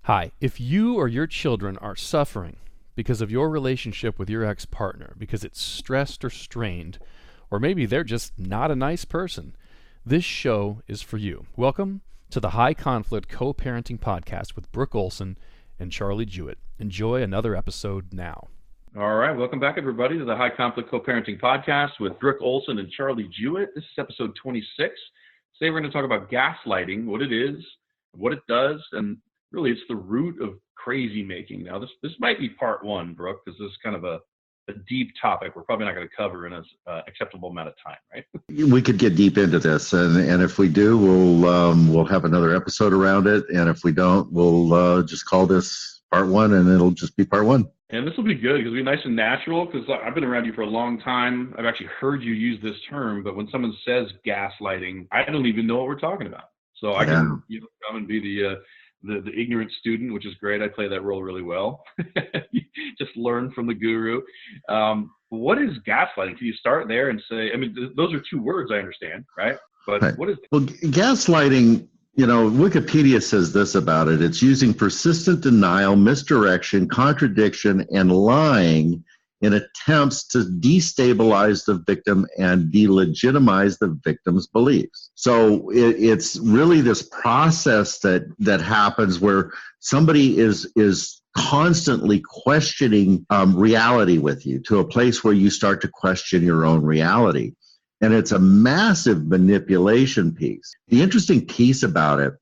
Hi, if you or your children are suffering because of your relationship with your ex-partner, because it's stressed or strained, or maybe they're just not a nice person, this show is for you. Welcome to the High Conflict Co-Parenting Podcast with Brook Olson and Charlie Jewett. Enjoy another episode now. All right, welcome back, everybody, to the High Conflict Co-Parenting Podcast with Brook Olson and Charlie Jewett. This is episode 26. Today we're going to talk about gaslighting, what it is, what it does, and really it's the root of crazy making. Now, this might be part one, Brook, because this is kind of a deep topic we're probably not going to cover in an acceptable amount of time, right? We could get deep into this, and if we do, we'll have another episode around it, and if we don't, we'll just call this part one, and it'll just be part one. And this will be good because it'll be nice and natural, because I've been around you for a long time. I've actually heard you use this term, but when someone says gaslighting, I don't even know what we're talking about. So I can come and be the ignorant student, which is great. I play that role really well. Just learn from the guru. What is gaslighting? Can you start there and say, I mean, those are two words I understand, right? But right. What is it? Well, gaslighting, Wikipedia says this about it. It's using persistent denial, misdirection, contradiction, and lying in attempts to destabilize the victim and delegitimize the victim's beliefs. So it's really this process that happens where somebody is constantly questioning reality with you to a place where you start to question your own reality. And it's a massive manipulation piece. The interesting piece about it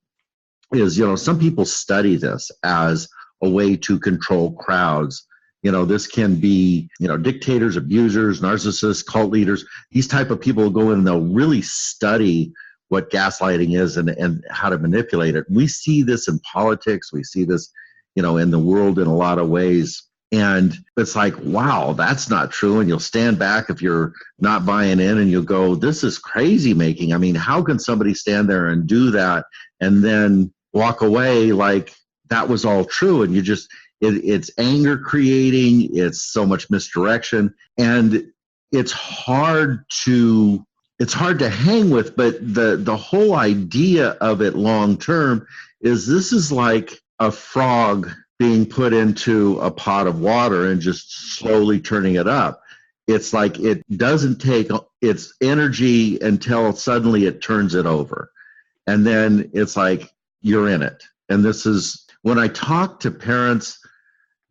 is, some people study this as a way to control crowds. This can be, dictators, abusers, narcissists, cult leaders. These type of people go in and they'll really study what gaslighting is and how to manipulate it. We see this in politics. We see this, in the world in a lot of ways. And it's like, wow, that's not true. And you'll stand back if you're not buying in and you'll go, this is crazy making. I mean, how can somebody stand there and do that and then walk away like that was all true? And you just, it's anger creating, it's so much misdirection, and it's hard to hang with, but the whole idea of it long term is this is like a frog being put into a pot of water and just slowly turning it up. It's like it doesn't take its energy until suddenly it turns it over. And then it's like you're in it. And this is when I talk to parents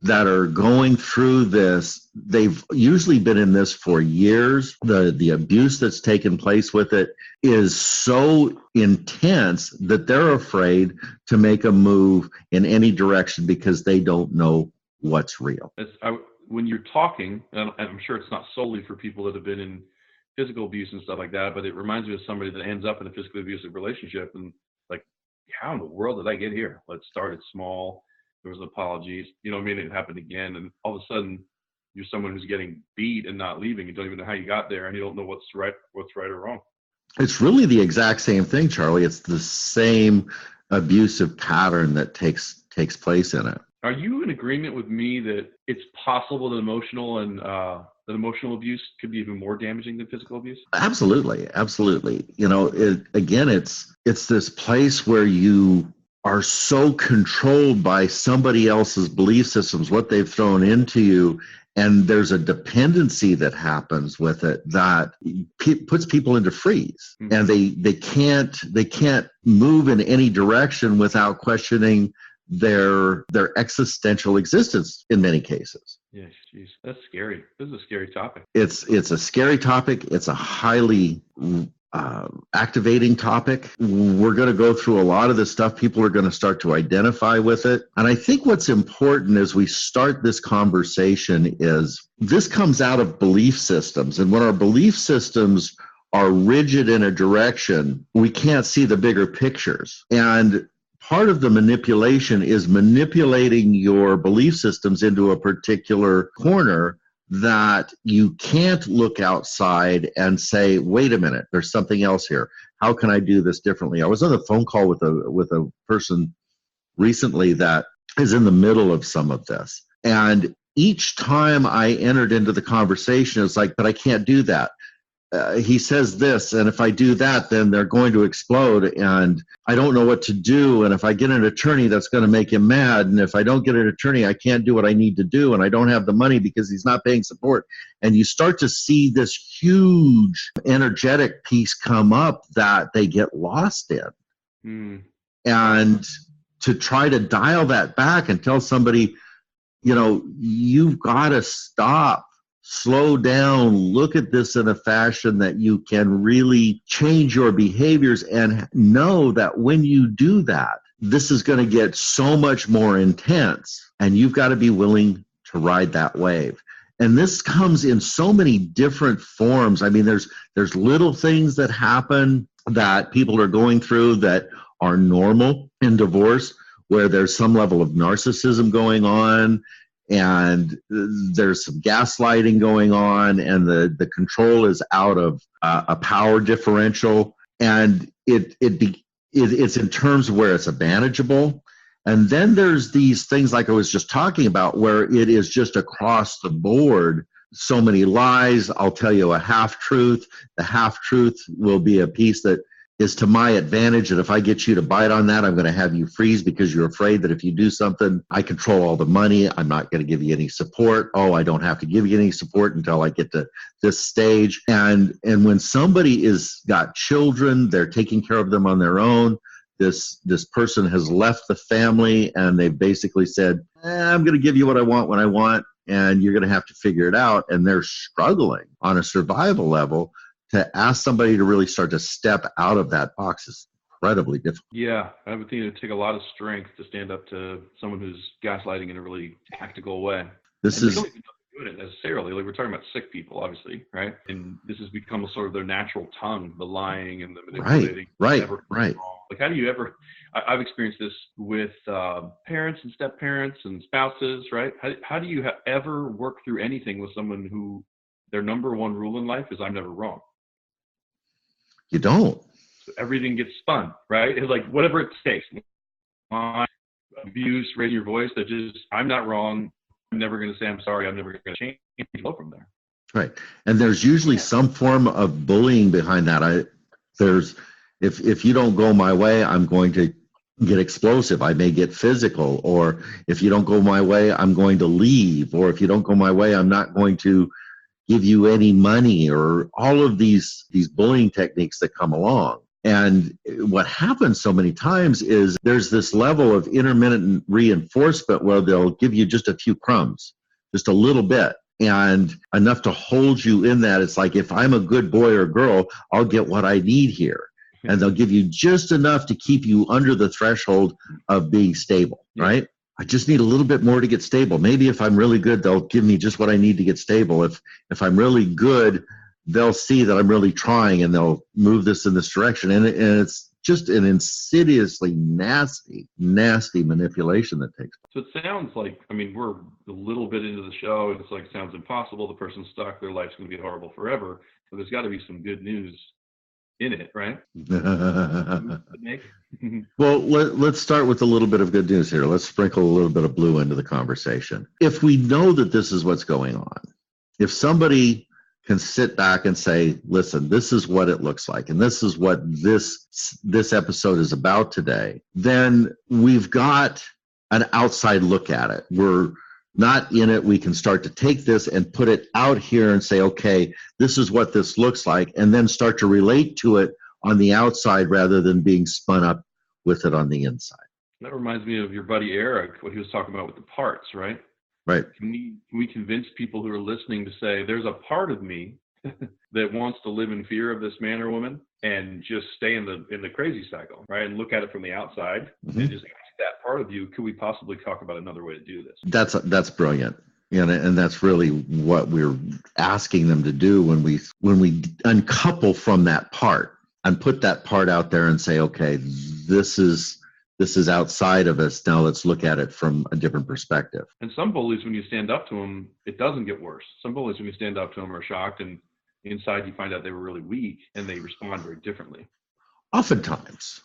that are going through this, they've usually been in this for years. The abuse that's taken place with it is so intense that they're afraid to make a move in any direction because they don't know what's real. When you're talking, and I'm sure it's not solely for people that have been in physical abuse and stuff like that, but it reminds me of somebody that ends up in a physically abusive relationship and like, how in the world did I get here? Let's start it small. There was apologies, it happened again. And all of a sudden you're someone who's getting beat and not leaving. You don't even know how you got there and you don't know what's right or wrong. It's really the exact same thing, Charlie. It's the same abusive pattern that takes place in it. Are you in agreement with me that it's possible that emotional abuse could be even more damaging than physical abuse? Absolutely. It's this place where you are so controlled by somebody else's belief systems, what they've thrown into you, and there's a dependency that happens with it that puts people into freeze, and they can't move in any direction without questioning their existential existence in many cases. Yes, geez, that's scary. This is a scary topic. It's a scary topic. It's a highly activating topic. We're going to go through a lot of this stuff. People are going to start to identify with it. And I think what's important as we start this conversation is this comes out of belief systems. And when our belief systems are rigid in a direction, we can't see the bigger pictures. And part of the manipulation is manipulating your belief systems into a particular corner that you can't look outside and say, wait a minute, there's something else here. How can I do this differently? I was on a phone call with a person recently that is in the middle of some of this. And each time I entered into the conversation, it's like, but I can't do that. he says this, and if I do that, then they're going to explode, and I don't know what to do. And if I get an attorney, that's going to make him mad. And if I don't get an attorney, I can't do what I need to do, and I don't have the money because he's not paying support. And you start to see this huge energetic piece come up that they get lost in. And to try to dial that back and tell somebody, you've got to stop. Slow down, look at this in a fashion that you can really change your behaviors, and know that when you do that, this is going to get so much more intense, and you've got to be willing to ride that wave. And this comes in so many different forms. I mean, there's little things that happen that people are going through that are normal in divorce, where there's some level of narcissism going on, and there's some gaslighting going on, and the control is out of a power differential, and it's in terms of where it's manageable. And then there's these things like I was just talking about, where it is just across the board, so many lies. I'll tell you a half-truth. The half-truth will be a piece that is to my advantage, and if I get you to bite on that, I'm going to have you freeze because you're afraid that if you do something, I control all the money. I'm not going to give you any support. Oh, I don't have to give you any support until I get to this stage. And when somebody is got children, they're taking care of them on their own. This person has left the family, and they've basically said, I'm going to give you what I want when I want, and you're going to have to figure it out. And they're struggling on a survival level. To ask somebody to really start to step out of that box is incredibly difficult. Yeah, I would think it would take a lot of strength to stand up to someone who's gaslighting in a really tactical way. You don't even know they're doing it necessarily. Like, we're talking about sick people, obviously, right? And this has become sort of their natural tongue, the lying and the manipulating. Right. Like, how do you ever? I've experienced this with parents and step-parents and spouses, right? How do you ever work through anything with someone who their number one rule in life is I'm never wrong? You don't. So everything gets spun, right? It's like whatever it takes. Abuse, raising your voice, that just, I'm not wrong. I'm never going to say I'm sorry. I'm never going to change. Go from there. Right. And there's usually some form of bullying behind that. If you don't go my way, I'm going to get explosive. I may get physical. Or if you don't go my way, I'm going to leave. Or if you don't go my way, I'm not going to give you any money, or all of these bullying techniques that come along. And what happens so many times is there's this level of intermittent reinforcement where they'll give you just a few crumbs, just a little bit, and enough to hold you in that. It's like, if I'm a good boy or girl, I'll get what I need here. And they'll give you just enough to keep you under the threshold of being stable, right? I just need a little bit more to get stable. Maybe if I'm really good, they'll give me just what I need to get stable. If I'm really good, they'll see that I'm really trying, and they'll move this in this direction. And it's just an insidiously nasty manipulation that takes place. So it sounds like, I mean, we're a little bit into the show, and it's like, it sounds impossible. The person's stuck. Their life's going to be horrible forever. But there's got to be some good news in it, right? Well, let's start with a little bit of good news here. Let's sprinkle a little bit of blue into the conversation. If we know that this is what's going on, if somebody can sit back and say, listen, this is what it looks like, and this is what this episode is about today, then we've got an outside look at it. We're not in it. We can start to take this and put it out here and say, okay, this is what this looks like, and then start to relate to it on the outside rather than being spun up with it on the inside. That reminds me of your buddy Eric, what he was talking about with the parts, right? Right. Can we convince people who are listening to say, there's a part of me that wants to live in fear of this man or woman and just stay in the crazy cycle, right? And look at it from the outside, and just ask that part of you, could we possibly talk about another way to do this? That's brilliant. And that's really what we're asking them to do when we uncouple from that part and put that part out there and say, okay, this is outside of us. Now let's look at it from a different perspective. And some bullies, when you stand up to them, it doesn't get worse. Some bullies, when you stand up to them, are shocked, and inside you find out they were really weak, and they respond very differently. Oftentimes.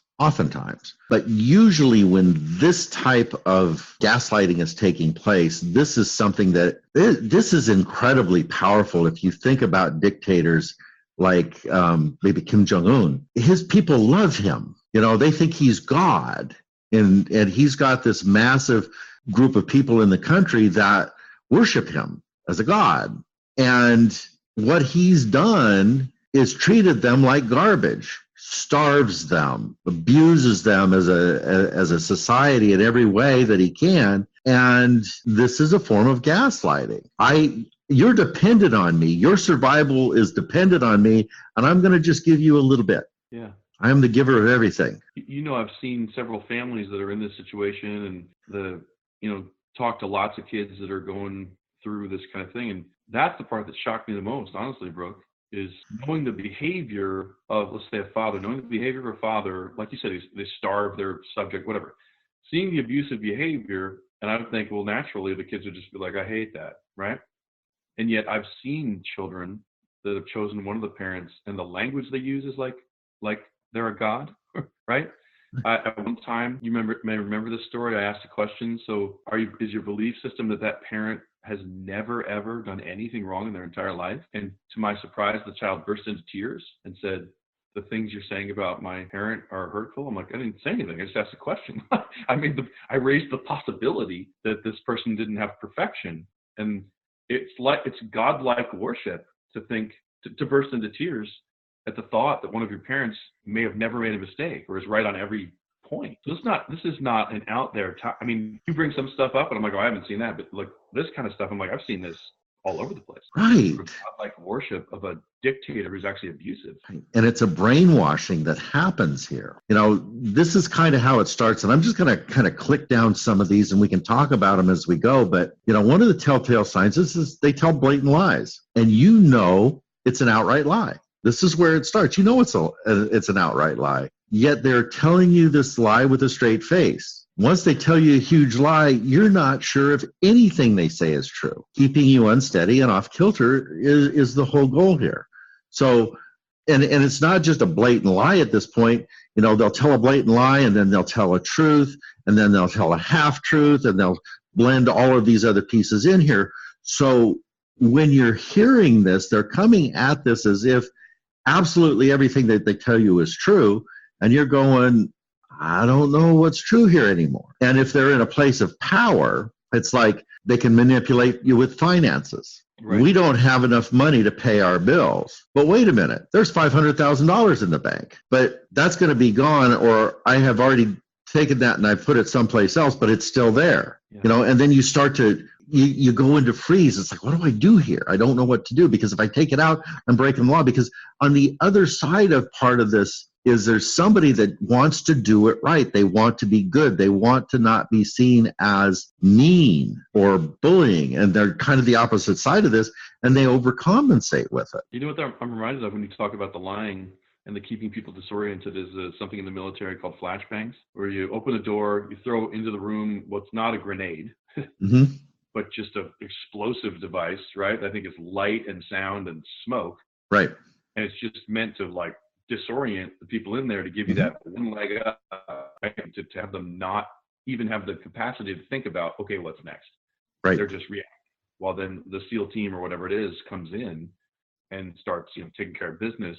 But usually when this type of gaslighting is taking place, this is something this is incredibly powerful. If you think about dictators, like maybe Kim Jong-un, his people love him. They think he's God. And he's got this massive group of people in the country that worship him as a god. And what he's done is treated them like garbage, starves them, abuses them as a society in every way that he can. And this is a form of gaslighting. You're dependent on me. Your survival is dependent on me, and I'm going to just give you a little bit. Yeah. I am the giver of everything. I've seen several families that are in this situation, and talk to lots of kids that are going through this kind of thing. And that's the part that shocked me the most, honestly, Brooke, is knowing the behavior of, let's say, a father, knowing the behavior of a father, like you said, they starve their subject, whatever. Seeing the abusive behavior, and I would think, well, naturally, the kids would just be like, I hate that, right? And yet I've seen children that have chosen one of the parents, and the language they use is like they're a god, right? At one time, you may remember this story. I asked a question. So, is your belief system that parent has never ever done anything wrong in their entire life? And to my surprise, the child burst into tears and said, "The things you're saying about my parent are hurtful." I'm like, I didn't say anything. I just asked a question. I raised the possibility that this person didn't have perfection, and it's godlike worship to burst into tears at the thought that one of your parents may have never made a mistake or is right on every point. So this is not an out there you bring some stuff up and I'm like, oh, I haven't seen that, but like this kind of stuff, I'm like, I've seen this all over the place. Right. Like worship of a dictator who's actually abusive. And it's a brainwashing that happens here. This is kind of how it starts. And I'm just going to kind of click down some of these and we can talk about them as we go. But, one of the telltale signs is they tell blatant lies. And it's an outright lie. This is where it starts. It's an outright lie. Yet they're telling you this lie with a straight face. Once they tell you a huge lie, you're not sure if anything they say is true. Keeping you unsteady and off kilter is the whole goal here. So, and it's not just a blatant lie at this point. They'll tell a blatant lie and then they'll tell a truth and then they'll tell a half truth and they'll blend all of these other pieces in here. So when you're hearing this, they're coming at this as if absolutely everything that they tell you is true. And you're going, I don't know what's true here anymore. And if they're in a place of power, it's like they can manipulate you with finances. Right. We don't have enough money to pay our bills. But wait a minute, there's $500,000 in the bank, but that's going to be gone, or I have already taken that and I've put it someplace else, but it's still there. Yeah. And then you start to, you go into freeze. It's like, what do I do here? I don't know what to do, because if I take it out, I'm breaking the law. Because on the other side of part of this is there's somebody that wants to do it right. They want to be good. They want to not be seen as mean or bullying. And they're kind of the opposite side of this, and they overcompensate with it. You know what I'm reminded of when you talk about the lying and the keeping people disoriented is something in the military called flashbangs, where you open a door, you throw into the room what's not a grenade, mm-hmm. but just an explosive device, right? I think it's light and sound and smoke. Right. And it's just meant to like disorient the people in there, to give you that one leg up, right? to have them not even have the capacity to think about, okay, what's next? Right. They're just reacting. While then the SEAL team or whatever it is comes in and starts, taking care of business.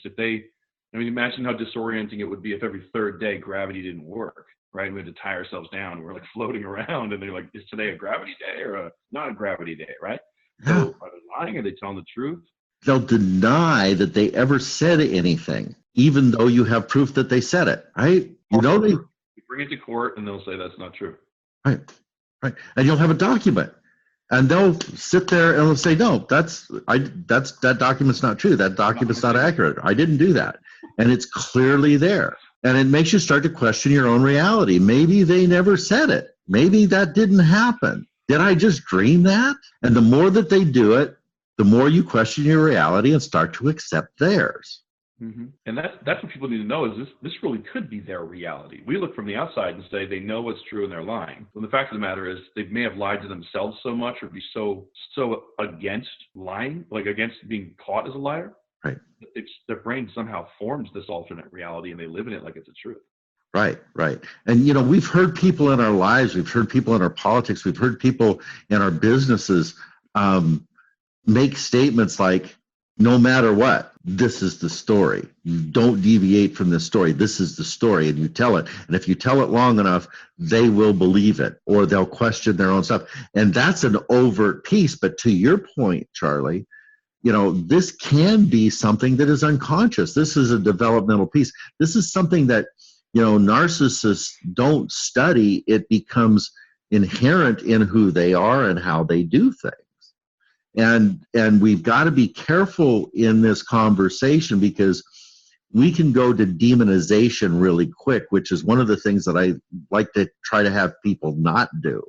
Imagine how disorienting it would be if every third day gravity didn't work, right? We had to tie ourselves down. We're like floating around and they're like, is today a gravity day or a not a gravity day, right? So are they lying? Are they telling the truth? They'll deny that they ever said anything, even though you have proof that they said it, right? You bring it to court and they'll say that's not true. Right. And you'll have a document. And they'll sit there and they'll say, no, that document's not true. That document's not accurate. I didn't do that. And it's clearly there. And it makes you start to question your own reality. Maybe they never said it. Maybe that didn't happen. Did I just dream that? And the more that they do it, the more you question your reality and start to accept theirs. Mm-hmm. And that's what people need to know is this really could be their reality. We look from the outside and say they know what's true and they're lying. When the fact of the matter is they may have lied to themselves so much or be so against lying, like against being caught as a liar. Right. Their brain somehow forms this alternate reality and they live in it like it's a truth. Right. And, we've heard people in our lives, we've heard people in our politics, we've heard people in our businesses make statements like, no matter what, this is the story. You don't deviate from the story. This is the story, and you tell it. And if you tell it long enough, they will believe it, or they'll question their own stuff. And that's an overt piece. But to your point, Charlie, this can be something that is unconscious. This is a developmental piece. This is something that, narcissists don't study. It becomes inherent in who they are and how they do things. And we've got to be careful in this conversation, because we can go to demonization really quick, which is one of the things that I like to try to have people not do.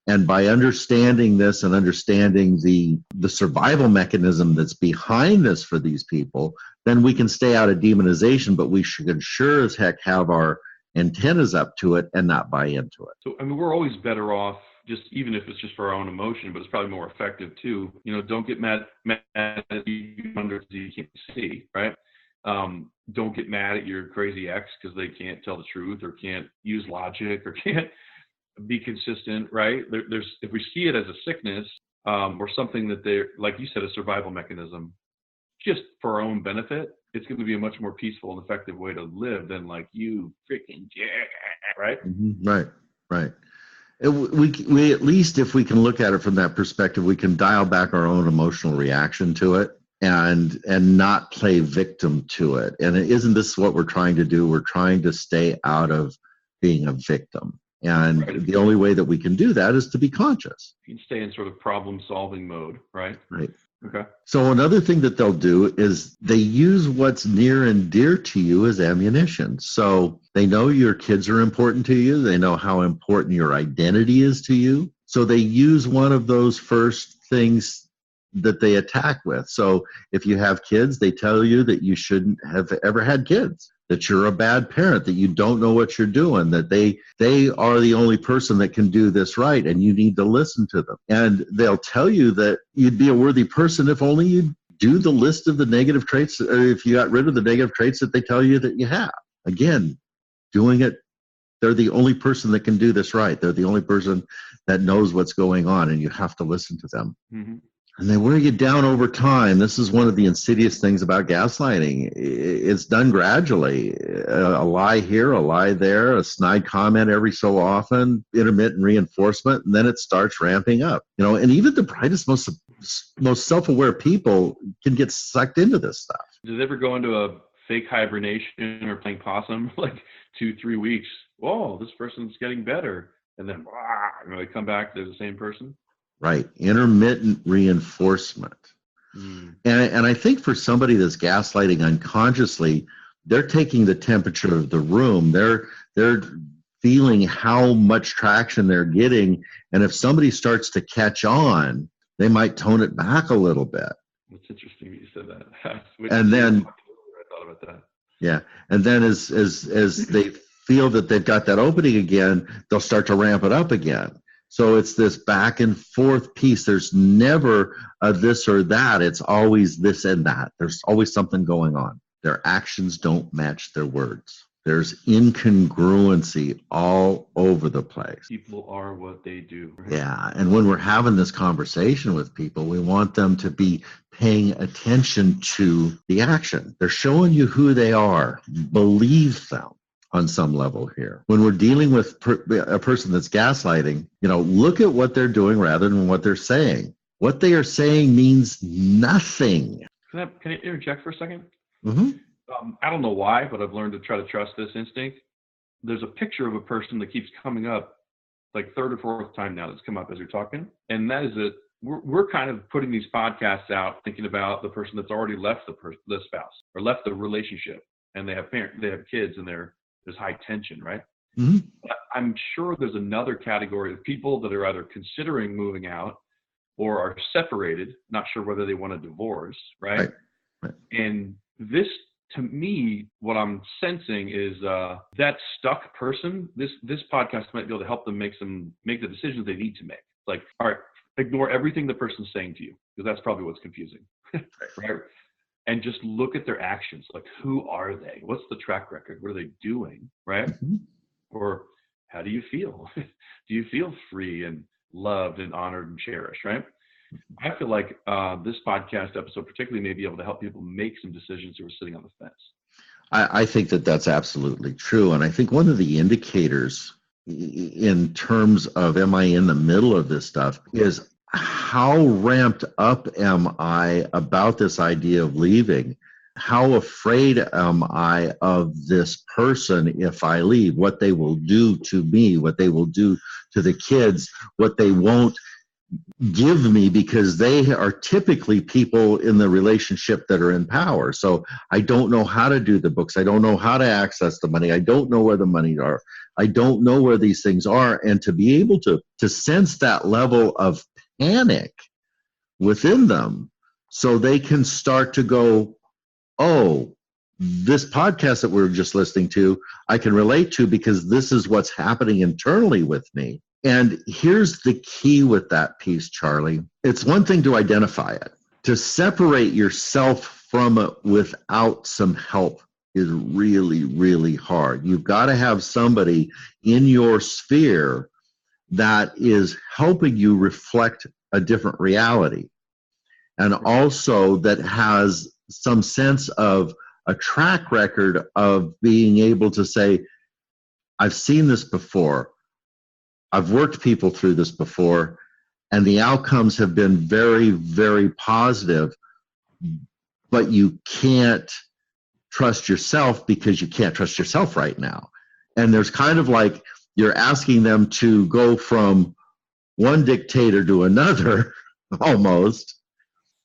And by understanding this and understanding the survival mechanism that's behind this for these people, then we can stay out of demonization, but we should sure as heck have our antennas up to it and not buy into it. So, we're always better off, just even if it's just for our own emotion, but it's probably more effective too. Don't get mad at you under you can't see, right? Don't get mad at your crazy ex because they can't tell the truth or can't use logic or can't be consistent, right? There's if we see it as a sickness or something that they're, like you said, a survival mechanism, just for our own benefit, it's going to be a much more peaceful and effective way to live than like you freaking right? Mm-hmm. Right. We at least, if we can look at it from that perspective, we can dial back our own emotional reaction to it and not play victim to it. And isn't this what we're trying to do? We're trying to stay out of being a victim. And right. The only way that we can do that is to be conscious. You can stay in sort of problem-solving mode, right? Right. Okay. So another thing that they'll do is they use what's near and dear to you as ammunition. So they know your kids are important to you. They know how important your identity is to you. So they use one of those first things that they attack with. So if you have kids, they tell you that you shouldn't have ever had kids, that you're a bad parent, that you don't know what you're doing, that they are the only person that can do this right, and you need to listen to them. And they'll tell you that you'd be a worthy person if only you do the list of the negative traits, or if you got rid of the negative traits that they tell you that you have. Again, doing it, they're the only person that can do this right. They're the only person that knows what's going on, and you have to listen to them. Mm-hmm. And they wear you down over time. This is one of the insidious things about gaslighting. It's done gradually. A lie here, a lie there, a snide comment every so often, intermittent reinforcement, and then it starts ramping up. And even the brightest, most self-aware people can get sucked into this stuff. Did they ever go into a fake hibernation or playing possum, like 2-3 weeks? Whoa, this person's getting better. And then, they come back, they're the same person? Right. Intermittent reinforcement. And I think for somebody that's gaslighting unconsciously, they're taking the temperature of the room. They're feeling how much traction they're getting. And if somebody starts to catch on, they might tone it back a little bit. It's interesting that you said that. And then I thought about that. Yeah. And then as they feel that they've got that opening again, they'll start to ramp it up again. So it's this back and forth piece. There's never a this or that. It's always this and that. There's always something going on. Their actions don't match their words. There's incongruency all over the place. People are what they do. Right? Yeah. And when we're having this conversation with people, we want them to be paying attention to the action. They're showing you who they are. Believe them. On some level here. When we're dealing with a person that's gaslighting, look at what they're doing rather than what they're saying. What they are saying means nothing. Can I interject for a second? Mm-hmm. I don't know why, but I've learned to try to trust this instinct. There's a picture of a person that keeps coming up, like third or fourth time now that's come up as you're talking. And that is that we're kind of putting these podcasts out thinking about the person that's already left the spouse or left the relationship, and they have kids, and there's high tension, right? Mm-hmm. But I'm sure there's another category of people that are either considering moving out or are separated, not sure whether they want a divorce, right? And this, to me, what I'm sensing is that stuck person, this podcast might be able to help them make the decisions they need to make. Like, all right, ignore everything the person's saying to you, because that's probably what's confusing, right? And just look at their actions. Like, who are they? What's the track record? What are they doing, right? Mm-hmm. Or how do you feel? Do you feel free and loved and honored and cherished, right? I feel like this podcast episode particularly may be able to help people make some decisions who are sitting on the fence. I think that that's absolutely true. And I think one of the indicators in terms of am I in the middle of this stuff is how ramped up am I about this idea of leaving? How afraid am I of this person if I leave? What they will do to me, what they will do to the kids, what they won't give me, because they are typically people in the relationship that are in power. So I don't know how to do the books. I don't know how to access the money. I don't know where the money are. I don't know where these things are. And to be able to sense that level of panic within them so they can start to go, oh, this podcast that we're just listening to, I can relate to because this is what's happening internally with me. And here's the key with that piece, Charlie. It's one thing to identify it. To separate yourself from it without some help is really, really hard. You've got to have somebody in your sphere that is helping you reflect a different reality. And also that has some sense of a track record of being able to say, I've seen this before. I've worked people through this before, and the outcomes have been very, very positive, but you can't trust yourself because you can't trust yourself right now. And there's kind of like you're asking them to go from one dictator to another almost,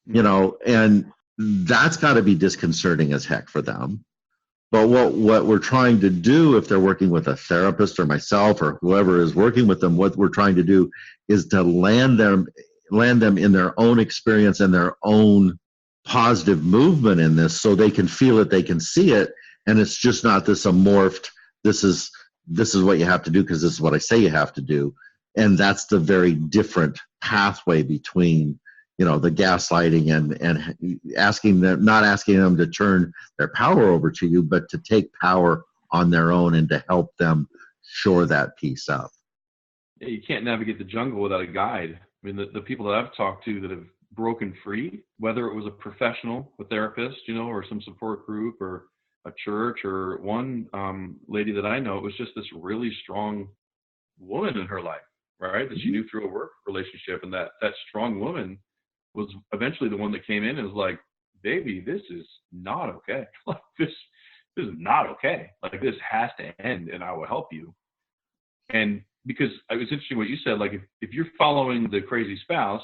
and that's got to be disconcerting as heck for them. But what we're trying to do, if they're working with a therapist or myself or whoever is working with them, what we're trying to do is to land them in their own experience and their own positive movement in this, so they can feel it, they can see it, and it's just not this amorphed, this is what you have to do because this is what I say you have to do. And that's the very different pathway between the gaslighting and asking them, not asking them to turn their power over to you, but to take power on their own and to help them shore that piece up. Yeah, you can't navigate the jungle without a guide. I mean, the people that I've talked to that have broken free, whether it was a professional, a therapist, or some support group or a church, or one lady that I know, it was just this really strong woman in her life, right? That she knew through a work relationship. And that strong woman was eventually the one that came in and was like, baby, this is not okay. Like this is not okay. Like this has to end and I will help you. And because it was interesting what you said, like if you're following the crazy spouse,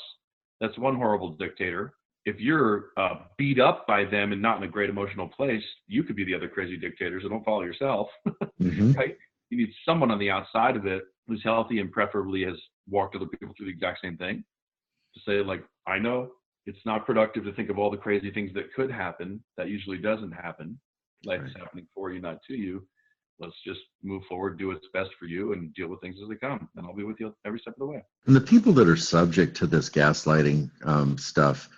that's one horrible dictator. If you're beat up by them and not in a great emotional place, you could be the other crazy dictator, so don't follow yourself, right? You need someone on the outside of it who's healthy and preferably has walked other people through the exact same thing, to say, like, I know it's not productive to think of all the crazy things that could happen. That usually doesn't happen. Life is happening for you, not to you. Let's just move forward, do what's best for you, and deal with things as they come. And I'll be with you every step of the way. And the people that are subject to this gaslighting stuff,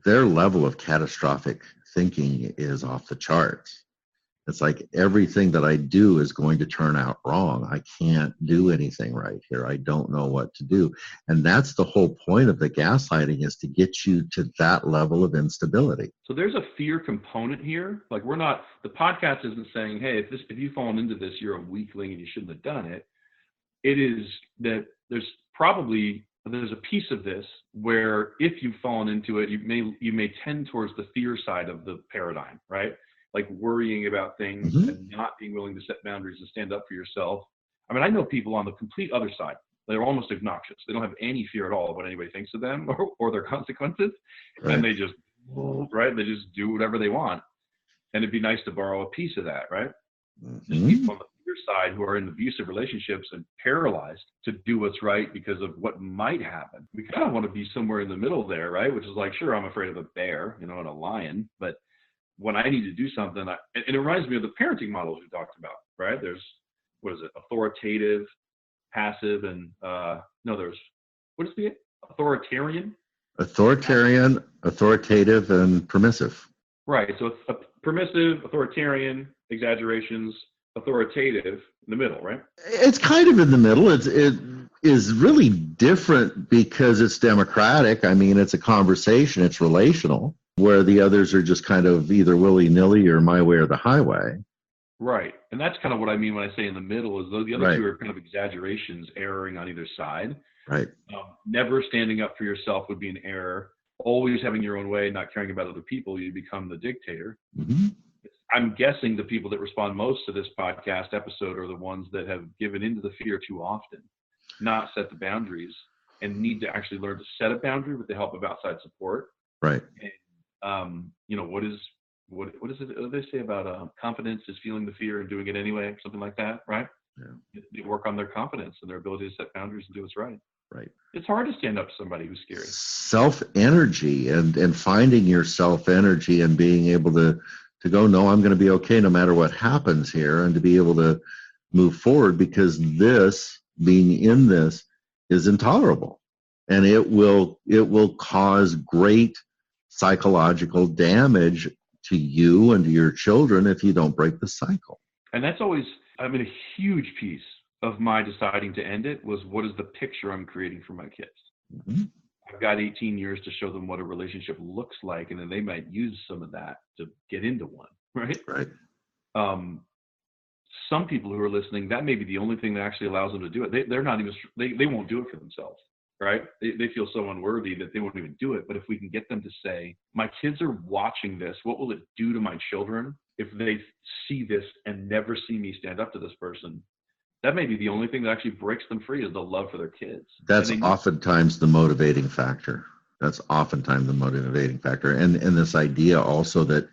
their level of catastrophic thinking is off the charts. It's like everything that I do is going to turn out wrong. I can't do anything right here. I don't know what to do. And that's the whole point of the gaslighting, is to get you to that level of instability. So there's a fear component here. Like the podcast isn't saying, hey, if you've fallen into this, you're a weakling and you shouldn't have done it. It is that there's a piece of this where if you've fallen into it, you may tend towards the fear side of the paradigm, right? Like worrying about things and not being willing to set boundaries and stand up for yourself. I mean, I know people on the complete other side. They're almost obnoxious. They don't have any fear at all of what anybody thinks of them or their consequences. Right. And they just do whatever they want. And it'd be nice to borrow a piece of that, right? There's people on the fear side who are in abusive relationships and paralyzed to do what's right because of what might happen. We kind of want to be somewhere in the middle there, right? Which is like, sure, I'm afraid of a bear, and a lion, but when I need to do something, and it reminds me of the parenting models we talked about, right? There's, authoritative, passive, and there's, what is the authoritarian? Authoritarian, authoritative, and permissive. Right. So it's a permissive, authoritarian, exaggerations, authoritative in the middle, right? It's kind of in the middle. It is really different because it's democratic. I mean, it's a conversation, it's relational, where the others are just kind of either willy-nilly or my way or the highway. Right. And that's kind of what I mean when I say in the middle, is the other Right. two are kind of exaggerations, erring on either side. Right. Never standing up for yourself would be an error. Always having your own way, not caring about other people, you become the dictator. Mm-hmm. I'm guessing the people that respond most to this podcast episode are the ones that have given into the fear too often, not set the boundaries, and need to actually learn to set a boundary with the help of outside support. Right. And, what is it? What do they say about confidence is feeling the fear and doing it anyway, something like that, right? Yeah. They work on their confidence and their ability to set boundaries and do what's right. Right. It's hard to stand up to somebody who's scary. Self-energy and finding your self-energy and being able to go, no, I'm going to be okay no matter what happens here, and to be able to move forward, because this, being in this, is intolerable, and it will cause great psychological damage to you and to your children if you don't break the cycle. And that's always, I mean, a huge piece of my deciding to end it was, what is the picture I'm creating for my kids? Mm-hmm. I've got 18 years to show them what a relationship looks like, and then they might use some of that to get into one, right? Right. Some people who are listening, that may be the only thing that actually allows them to do it. They're not even, they won't do it for themselves, right? They feel so unworthy that they won't even do it. But if we can get them to say, my kids are watching this, what will it do to my children if they see this and never see me stand up to this person? That may be the only thing that actually breaks them free, is the love for their kids. That's oftentimes the motivating factor. And this idea also that,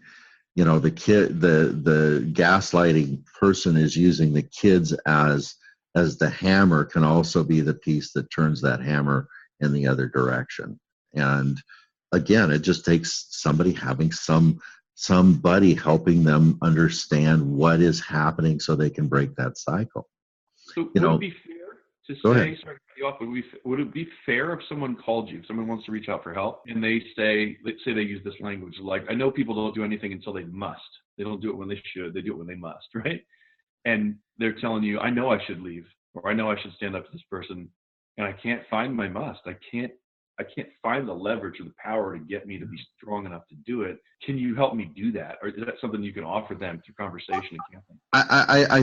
the gaslighting person is using the kids as the hammer, can also be the piece that turns that hammer in the other direction. And again, it just takes somebody having somebody helping them understand what is happening so they can break that cycle. So would it be fair to Go say, ahead. sorry to cut you off, would it be fair if someone called you, if someone wants to reach out for help, and they say, let's say they use this language, like, I know people don't do anything until they must. They don't do it when they should. They do it when they must, right? And they're telling you, I know I should leave, or I know I should stand up to this person, and I can't find my must. I can't find the leverage or the power to get me to be strong enough to do it. Can you help me do that? Or is that something you can offer them through conversation and counseling? I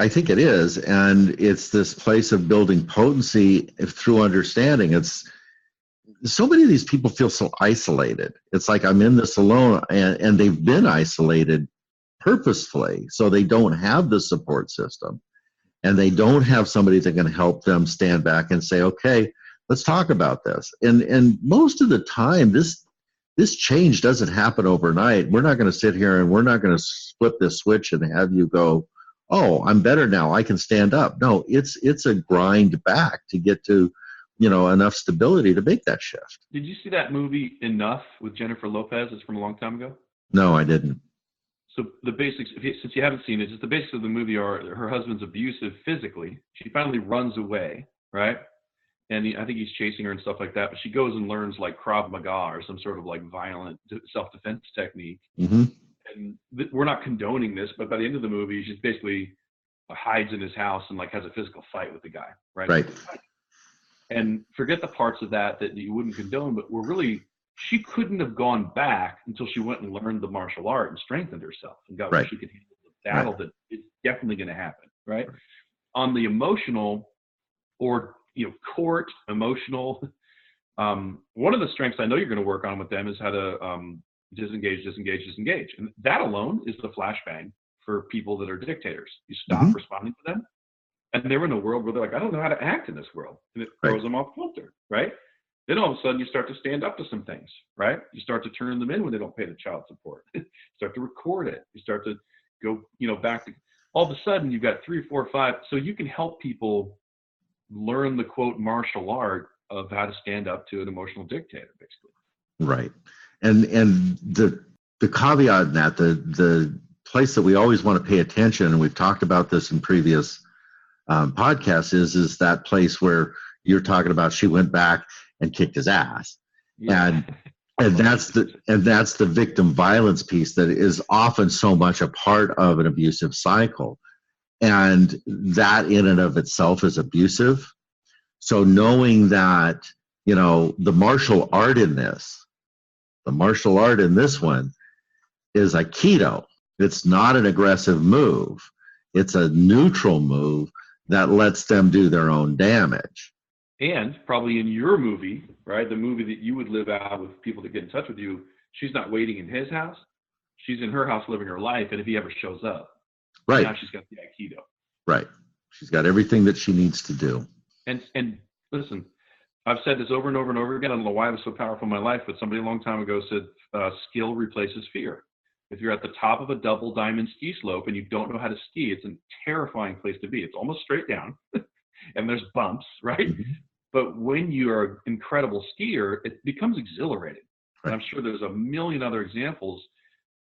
think it is, and it's this place of building potency through understanding. It's so many of these people feel so isolated. It's like, I'm in this alone, and they've been isolated purposefully, so they don't have the support system, and they don't have somebody that can help them stand back and say, okay, let's talk about this. And most of the time, this change doesn't happen overnight. We're not going to sit here and we're not going to flip this switch and have you go, oh, I'm better now, I can stand up. No, it's a grind back to get to, enough stability to make that shift. Did you see that movie Enough with Jennifer Lopez? It's from a long time ago. No, I didn't. So the basics, since you haven't seen it, just the basics of the movie are, her husband's abusive physically. She finally runs away, right? And I think he's chasing her and stuff like that. But she goes and learns like Krav Maga or some sort of like violent self-defense technique. Mm-hmm. And we're not condoning this, but by the end of the movie, she's basically hides in his house and like has a physical fight with the guy, right? Right. And forget the parts of that you wouldn't condone, but she couldn't have gone back until she went and learned the martial art and strengthened herself and got where she could handle the battle that is definitely going to happen, right? On the emotional or court emotional, one of the strengths I know you're going to work on with them is how to disengage. And that alone is the flashbang for people that are dictators. You stop responding to them, and they're in a world where they're like, I don't know how to act in this world. And it throws them off kilter, right? Then all of a sudden you start to stand up to some things, right? You start to turn them in when they don't pay the child support. You start to record it. You start to go, back to, all of a sudden you've got 3, 4, 5. So you can help people learn the quote martial art of how to stand up to an emotional dictator, basically. Right. And the caveat in that, the place that we always want to pay attention, and we've talked about this in previous podcasts, is that place where you're talking about she went back and kicked his ass. Yeah. And that's the victim violence piece that is often so much a part of an abusive cycle. And that in and of itself is abusive. So knowing that, the martial art in this one is Aikido. It's not an aggressive move. It's a neutral move that lets them do their own damage. And probably in your movie, right, the movie that you would live out with people that get in touch with you, she's not waiting in his house. She's in her house living her life. And if he ever shows up, right, now she's got the Aikido. Right. She's got everything that she needs to do. And listen, I've said this over and over and over again. I don't know why it was so powerful in my life, but somebody a long time ago said skill replaces fear. If you're at the top of a double diamond ski slope and you don't know how to ski, it's a terrifying place to be. It's almost straight down and there's bumps, right? Mm-hmm. But when you're an incredible skier, it becomes exhilarating. Right. And I'm sure there's a million other examples.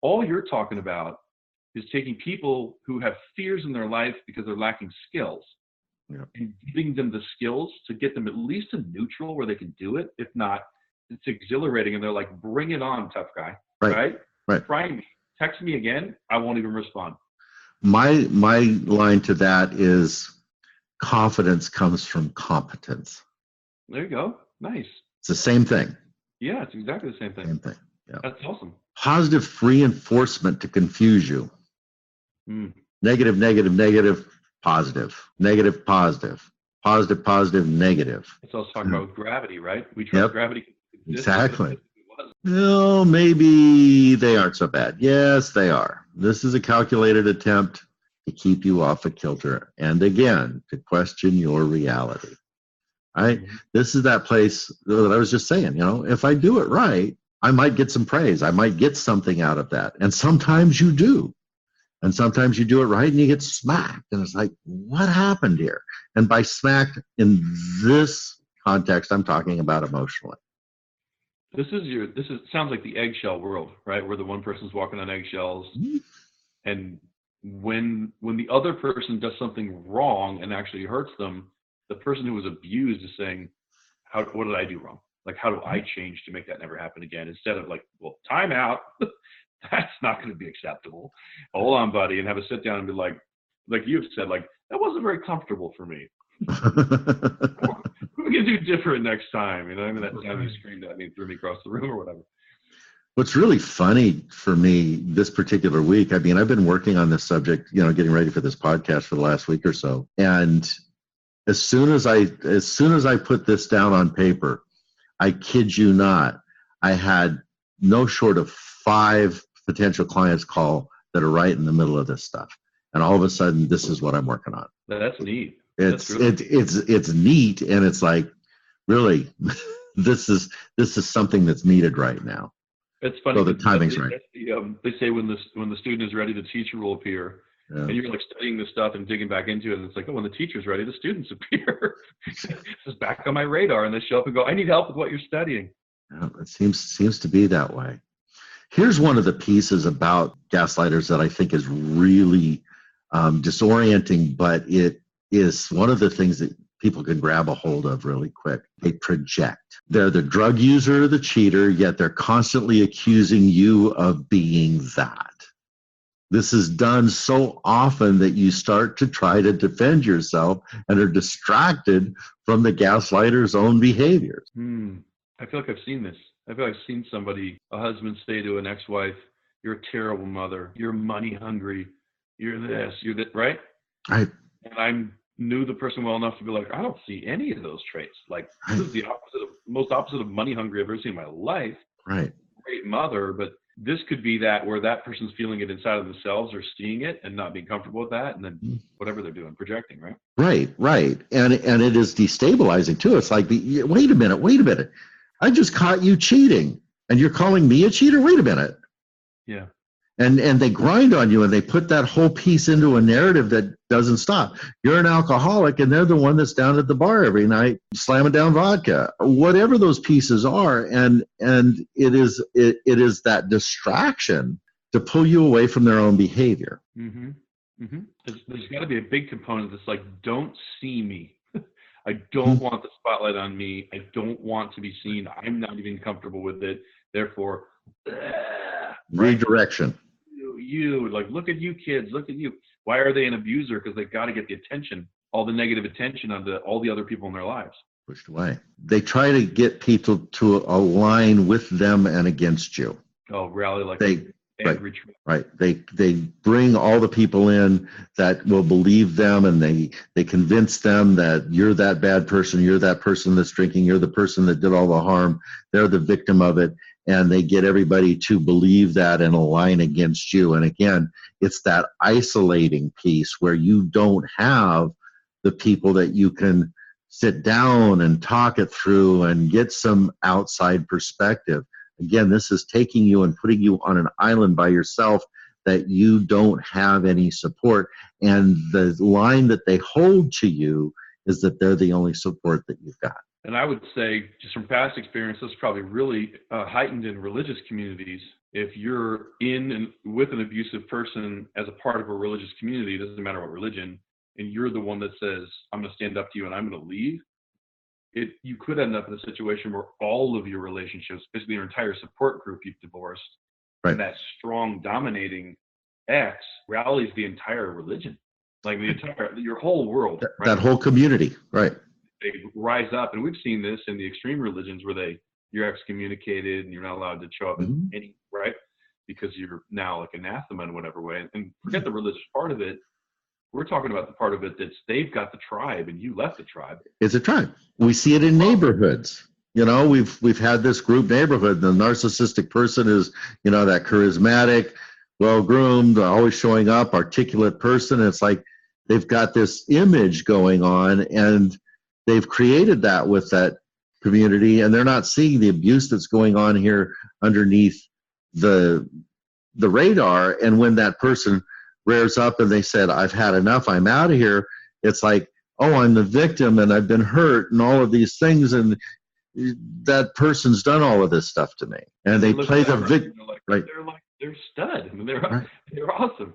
All you're talking about is taking people who have fears in their life because they're lacking skills, and giving them the skills to get them at least to neutral where they can do it. If not, it's exhilarating. And they're like, bring it on, tough guy. Right. Try me. Text me again. I won't even respond. My line to that is confidence comes from competence. There you go. Nice. It's the same thing. Yeah, it's exactly the same thing. Same thing. Yeah. That's awesome. Positive reinforcement to confuse you. Negative, negative, negative, positive. Negative, positive. Positive, positive, negative. That's what I was talking about with gravity, right? We trust gravity. Exactly. Well, maybe they aren't so bad. Yes, they are. This is a calculated attempt to keep you off a kilter. And again, to question your reality. Right? Mm-hmm. This is that place that I was just saying, if I do it right, I might get some praise. I might get something out of that. And sometimes you do. And sometimes you do it right and you get smacked. And it's like, what happened here? And by smacked in this context, I'm talking about emotionally. This sounds like the eggshell world, right? Where the one person's walking on eggshells. Mm-hmm. And when the other person does something wrong and actually hurts them, the person who was abused is saying, what did I do wrong? Like, how do I change to make that never happen again? Instead of like, well, time out. That's not going to be acceptable. Hold on, buddy, and have a sit down and be like you've said, like, that wasn't very comfortable for me. We're going to do different next time. That time you screamed at me and threw me across the room or whatever. What's really funny for me this particular week, I've been working on this subject, getting ready for this podcast for the last week or so. And as soon as I put this down on paper, I kid you not, I had no short of 5 potential clients call that are right in the middle of this stuff. And all of a sudden, this is what I'm working on. That's neat. It's neat. And it's like, really, this is something that's needed right now. It's funny. So the timing's right. They say when the student is ready, the teacher will appear. Yeah. And you're like studying this stuff and digging back into it. And it's like, oh, when the teacher's ready, the students appear. This is back on my radar. And they show up and go, I need help with what you're studying. Yeah, it seems to be that way. Here's one of the pieces about gaslighters that I think is really disorienting, but it is one of the things that people can grab a hold of really quick. They project. They're the drug user or the cheater, yet they're constantly accusing you of being that. This is done so often that you start to try to defend yourself and are distracted from the gaslighter's own behaviors. I feel like I've seen this. I feel like I've seen a husband say to an ex-wife, you're a terrible mother, you're money hungry, you're this, you're that, right? Right. And I knew the person well enough to be like, I don't see any of those traits. Like, this is the most opposite of money hungry I've ever seen in my life. Right. Great mother, but this could be that where that person's feeling it inside of themselves or seeing it and not being comfortable with that, and then whatever they're doing, projecting, right? Right. And it is destabilizing too. It's like, wait a minute. I just caught you cheating and you're calling me a cheater? Wait a minute. Yeah. And they grind on you and they put that whole piece into a narrative that doesn't stop. You're an alcoholic and they're the one that's down at the bar every night slamming down vodka, whatever those pieces are. And it is that distraction to pull you away from their own behavior. Mm-hmm. Mm-hmm. There's got to be a big component that's like, don't see me. I don't want the spotlight on me. I don't want to be seen. I'm not even comfortable with it. Therefore, redirection. You like, look at you kids, look at you. Why are they an abuser? Because they've got to get the attention, all the negative attention of all the other people in their lives. Pushed away. They try to get people to align with them and against you. Oh, rally like right. They bring all the people in that will believe them, and they convince them that you're that bad person, you're that person that's drinking, you're the person that did all the harm, they're the victim of it, and they get everybody to believe that and align against you. And again, it's that isolating piece where you don't have the people that you can sit down and talk it through and get some outside perspective. Again, this is taking you and putting you on an island by yourself that you don't have any support. And the line that they hold to you is that they're the only support that you've got. And I would say, just from past experience, this is probably really heightened in religious communities. If you're with an abusive person as a part of a religious community, it doesn't matter what religion, and you're the one that says, I'm going to stand up to you and I'm going to leave, you could end up in a situation where all of your relationships, basically your entire support group, you've divorced, right. And that strong dominating ex rallies the entire religion, like your whole world. Right? That whole community, right. They rise up, and we've seen this in the extreme religions where you're excommunicated and you're not allowed to show up in any, right? Because you're now like anathema in whatever way. And forget the religious part of it. We're talking about the part of it that's they've got the tribe and you left the tribe. It's a tribe. We see it in neighborhoods. We've had this group neighborhood. The narcissistic person is, that charismatic, well-groomed, always showing up, articulate person. It's like they've got this image going on, and they've created that with that community, and they're not seeing the abuse that's going on here underneath the radar. And when that person rears up and they said, I've had enough, I'm out of here, it's like, oh, I'm the victim and I've been hurt and all of these things, and that person's done all of this stuff to me. And they play the victim. Right. They're stud. I mean, they're awesome.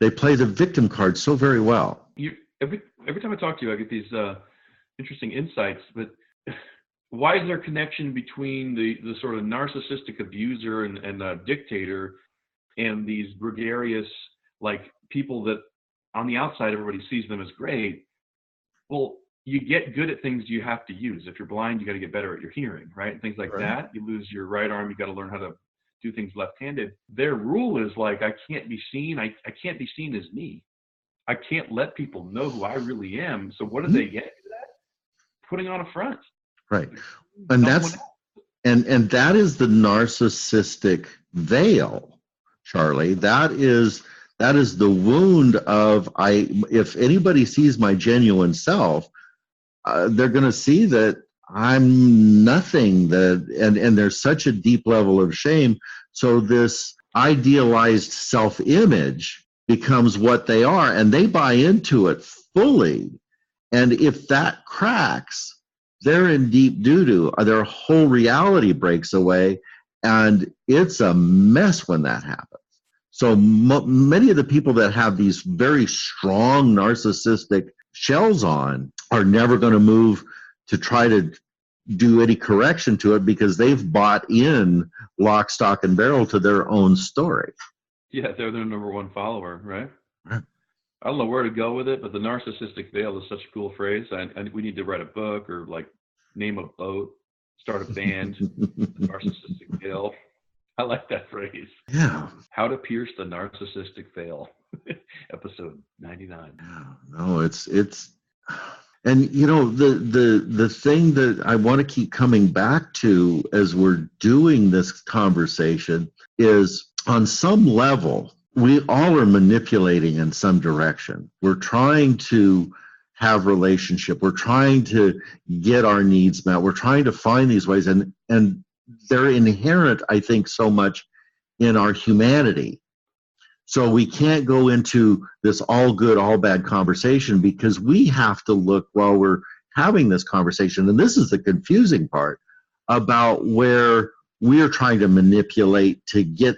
They play the victim card so very well. Every time I talk to you, I get these interesting insights. But why is there a connection between the sort of narcissistic abuser and dictator and these gregarious, like, people that on the outside everybody sees them as great? Well, you get good at things you have to use. If you're blind, you got to get better at your hearing, right? Things like that. You lose your right arm, you got to learn how to do things left-handed. Their rule is like, I can't be seen. I can't be seen as me. I can't let people know who I really am. So what do they get to that? Putting on a front. Right. And that is the narcissistic veil, Charlie. That is the wound of if anybody sees my genuine self, they're going to see that I'm nothing, and there's such a deep level of shame. So this idealized self-image becomes what they are, and they buy into it fully. And if that cracks, they're in deep doo-doo. Their whole reality breaks away, and it's a mess when that happens. So many of the people that have these very strong narcissistic shells on are never going to move to try to do any correction to it, because they've bought in lock, stock, and barrel to their own story. Yeah, they're their number one follower, right? I don't know where to go with it, but the narcissistic veil is such a cool phrase. And we need to write a book, or like name a boat, start a band. The narcissistic veil. I like that phrase. Yeah. How to pierce the narcissistic veil. Episode 99. No, it's and the thing that I want to keep coming back to as we're doing this conversation is, on some level, we all are manipulating in some direction. We're trying to have relationship. We're trying to get our needs met. We're trying to find these ways, and they're inherent, I think, so much in our humanity. So we can't go into this all good, all bad conversation, because we have to look while we're having this conversation. And this is the confusing part about where we're trying to manipulate to get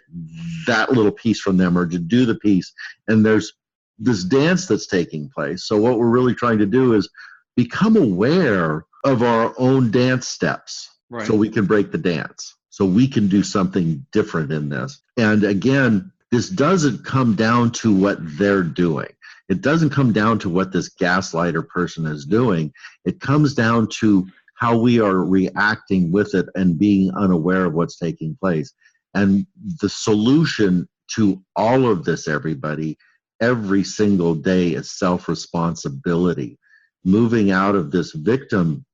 that little piece from them, or to do the piece. And there's this dance that's taking place. So what we're really trying to do is become aware of our own dance steps. Right. So we can break the dance, so we can do something different in this. And again, this doesn't come down to what they're doing. It doesn't come down to what this gaslighter person is doing. It comes down to how we are reacting with it and being unaware of what's taking place. And the solution to all of this, everybody, every single day, is self-responsibility. Moving out of this victim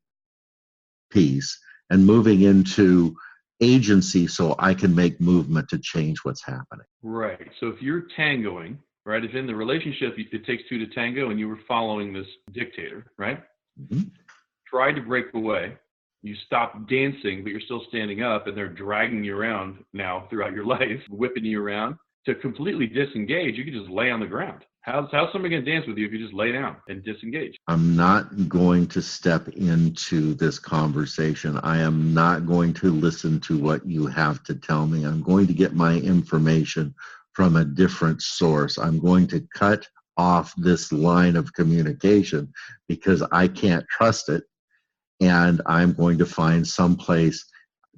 piece and moving into agency so I can make movement to change what's happening. Right. So if you're tangoing, right, if in the relationship it takes two to tango and you were following this dictator, right? Mm-hmm. Try to break away. You stop dancing, but you're still standing up, and they're dragging you around now throughout your life, whipping you around. To completely disengage, you can just lay on the ground. How's somebody going to dance with you if you just lay down and disengage? I'm not going to step into this conversation. I am not going to listen to what you have to tell me. I'm going to get my information from a different source. I'm going to cut off this line of communication because I can't trust it. And I'm going to find some place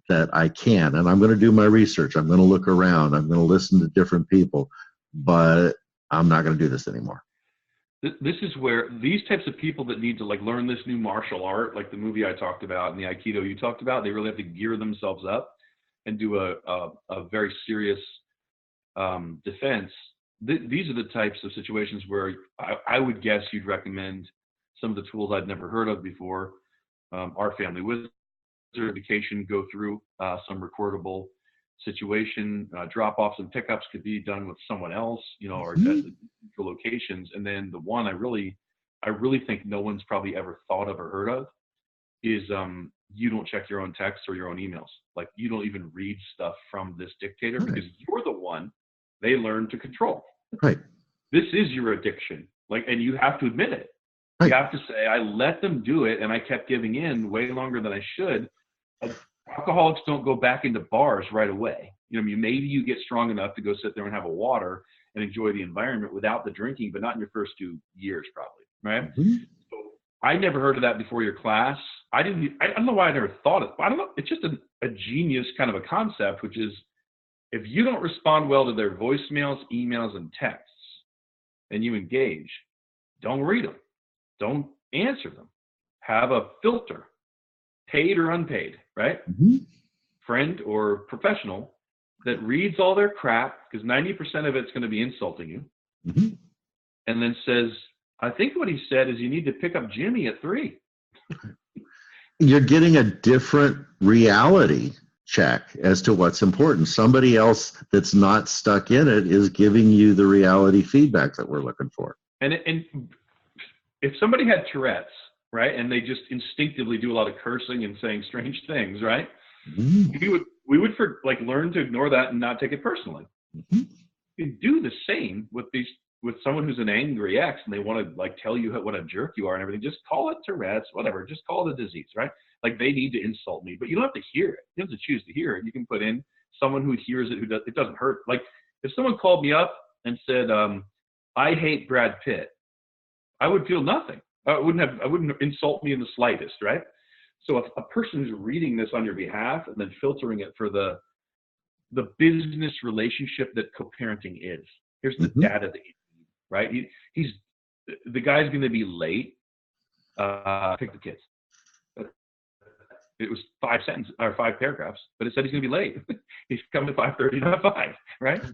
that I can. And I'm going to do my research. I'm going to look around. I'm going to listen to different people. But I'm not going to do this anymore. This is where these types of people that need to like learn this new martial art, like the movie I talked about and the Aikido you talked about, they really have to gear themselves up and do a very serious defense. These are the types of situations where I would guess you'd recommend some of the tools I'd never heard of before. Our Family Wizard education, go through some recordable situation, drop-offs and pickups could be done with someone else, or at the locations. And then the one I really think no one's probably ever thought of or heard of is you don't check your own texts or your own emails. Like you don't even read stuff from this dictator because you're the one they learn to control. Right. This is your addiction. And you have to admit it. Right. You have to say, I let them do it and I kept giving in way longer than I should. Alcoholics don't go back into bars right away. Maybe you get strong enough to go sit there and have a water and enjoy the environment without the drinking, but not in your first 2 years, probably, right? Mm-hmm. So I never heard of that before your class. I don't know why I never thought it. I don't know. It's just a genius kind of a concept, which is if you don't respond well to their voicemails, emails, and texts, and you engage, don't read them. Don't answer them. Have a filter, paid or unpaid, right? Mm-hmm. Friend or professional that reads all their crap, because 90% of it's going to be insulting you, mm-hmm. and then says, I think what he said is you need to pick up Jimmy at 3. You're getting a different reality check as to what's important. Somebody else that's not stuck in it is giving you the reality feedback that we're looking for. And if somebody had Tourette's, right, and they just instinctively do a lot of cursing and saying strange things, right? Mm-hmm. We would learn to ignore that and not take it personally. Mm-hmm. You do the same with someone who's an angry ex and they want to tell you what a jerk you are and everything. Just call it Tourette's, whatever. Just call it a disease, right? They need to insult me, but you don't have to hear it. You don't have to choose to hear it. You can put in someone who hears it, it doesn't hurt. If someone called me up and said, I hate Brad Pitt, I would feel nothing. I wouldn't insult me in the slightest, right? So if a person who's reading this on your behalf and then filtering it for the business relationship that co-parenting is, here's the data that you need, right? The guy's going to be late. Pick the kids. It was 5 paragraphs, but it said he's going to be late. He's coming at 5:30, not 5, right?